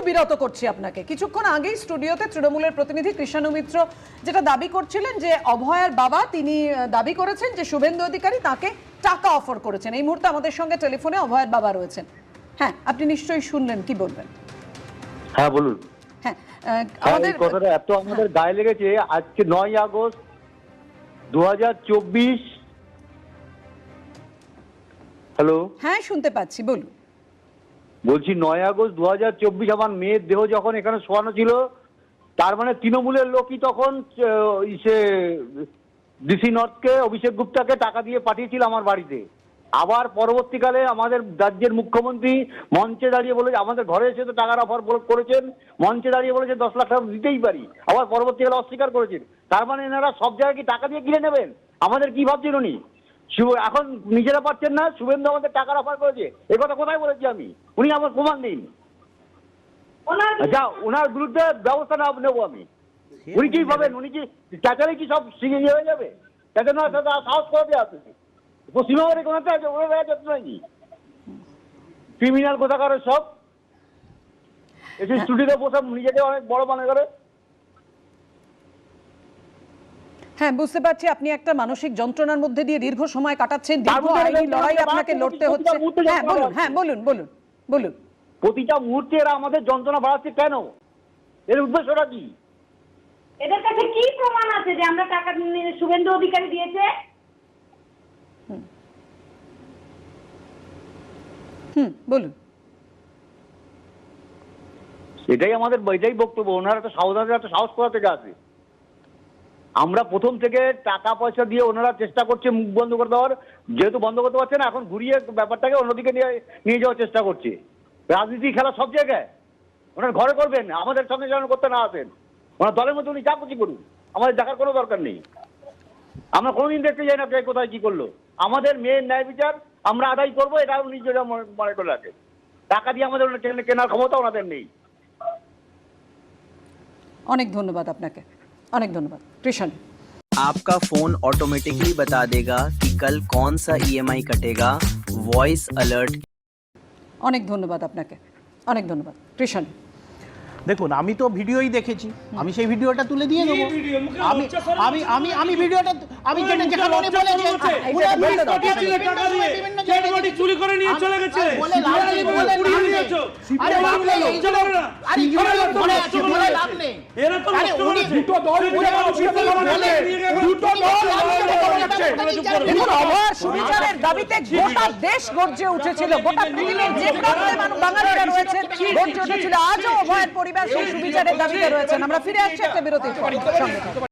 বিরত করছি আপনাকে। কিছুক্ষণ আগেই স্টুডিওতে তৃণমূলের প্রতিনিধি কৃষাণু মিত্র যেটা দাবি করছিলেন যে অভয়ার বাবা তিনি দাবি করেছেন যে শুভেন্দু অধিকারী তাকে টাকা অফার করেছেন। এই মুহূর্তে আমাদের সঙ্গে টেলিফোনে অভয়ার বাবা রয়েছেন। হ্যাঁ, আপনি নিশ্চয়ই শুনলেন, কি বলবেন? হ্যাঁ বলুন। হ্যাঁ, আমাদের কথাটা এত আমাদের গায়ে লেগেছে। আজকে 9 আগস্ট 2024। হ্যালো, হ্যাঁ শুনতে পাচ্ছি, বলুন। বলছি 9 আগস্ট 2024 আমার মেয়ের দেহ যখন এখানে শোয়ানো ছিল, তার মানে তৃণমূলের লোকই তখন সে ডিসি নর্থকে, অভিষেক গুপ্তাকে টাকা দিয়ে পাঠিয়েছিল আমার বাড়িতে। আবার পরবর্তীকালে আমাদের রাজ্যের মুখ্যমন্ত্রী মঞ্চে দাঁড়িয়ে বলে, আমাদের ঘরে এসে তো টাকার অফার করেছেন, মঞ্চে দাঁড়িয়ে বলেছে 10 লাখ টাকা দিতেই পারি, আবার পরবর্তীকালে অস্বীকার করেছেন। তার মানে এনারা সব জায়গায় কি টাকা দিয়ে কিনে নেবেন? আমাদের কি ভাবছেন উনি? এখন নিজেরা পাচ্ছেন না, শুভেন্দু আমাদের টাকার অফার করেছে, এ কথা কোথায় বলেছি আমি? উনি আমার প্রমাণ দিন। আচ্ছা, ওনার বিরুদ্ধে ব্যবস্থা নেবো আমি। উনি কি ভাবেন? উনি কি চাচালে কি সব শিখে হয়ে যাবে? চাচানো সাহস করে আছে পশ্চিমবঙ্গের কোনো আছে ওরা যাচ্ছে নাকি? ক্রিমিনাল কোথাকার সব এসে স্টুডিওতে বসে নিজেকে অনেক বড় মনে করে। হ্যাঁ, বুঝতে পারছি আপনি একটা মানসিক যন্ত্রণার মধ্যে দিয়ে দীর্ঘ সময় কাটাচ্ছেন, দীর্ঘ আইনি লড়াই আপনাকে লড়তে হচ্ছে। হ্যাঁ বলুন, হ্যাঁ বলুন বলুন বলুন। প্রতিটা মুহূর্তে এরা আমাদের যন্ত্রণা বাড়াচ্ছে কেন? এর উদ্দেশ্যটা কি? এদের কাছে কি প্রমাণ আছে যে আমরা টাকা শুভেন্দু অধিকারী দিয়েছে? বলুন। এটাই আমাদের এটাই বক্তব্য। ওনারা একটা সাবধানের একটা সাহস করা থেকে আসে। আমরা প্রথম থেকে টাকা পয়সা দিয়ে ওনারা চেষ্টা করছে মুখ বন্ধ করে দেওয়ার, যেহেতু বন্ধ করতে পারছে না, এখন ঘুরিয়ে ব্যাপারটাকে অন্যদিকে নিয়ে যাওয়ার চেষ্টা করছে। রাজনীতি খেলা সব জায়গায় ওনার ঘরে করবেন, আমাদের সঙ্গে যেন করতে না আসেন। ওনার দলের মধ্যে উনি যা খুশি করুন, আমাদের দেখার কোনো দরকার নেই। আমরা কোনোদিন দেখতে যাই না কে কোথায় কি করলো। আমাদের মেয়ের ন্যায় বিচার আমরা আদায় করবো, এটা উনি যেটা মনে করে রাখে। টাকা দিয়ে আমাদের কেনার ক্ষমতা ওনাদের নেই। অনেক ধন্যবাদ আপনাকে, অনেক ধন্যবাদ। কৃষাণ, आपका फोन ऑटोमेटिकली बता देगा कि कल कौन सा ईएमआई कटेगा। Voice alert. অনেক ধন্যবাদ আপনাকে, অনেক ধন্যবাদ। কৃষাণ, দেখুন, আমি তো ভিডিওই দেখেছি, আমি সেই ভিডিওটা তুলে দিয়ে দেবো। আমি আমি আমি আমি ভিডিওটা আমি যেটা যেখানে উনি বলেছেন ডেড বডি চুরি করে নিয়ে চলে গেছে। বলে লাভ নেই, বলে লাভ নেই। আরে লাভ নেই, আরে বলে আছে, বলে লাভ নেই। এরা তো নষ্ট উনি করেছে। দুটো দল বলে দুটো দল দেখুন, অভয়ার সুবিচারের দাবিতে গোটা দেশ গর্জে উঠেছিল, গোটা পৃথিবীর যে প্রান্তে বাঙালিরা রয়েছেন গর্জে উঠেছিল। আজও অভয়ের পরিবার সেই সুবিচারের দাবিতে রয়েছেন। আমরা ফিরে আসছি একটা বিরতির পর।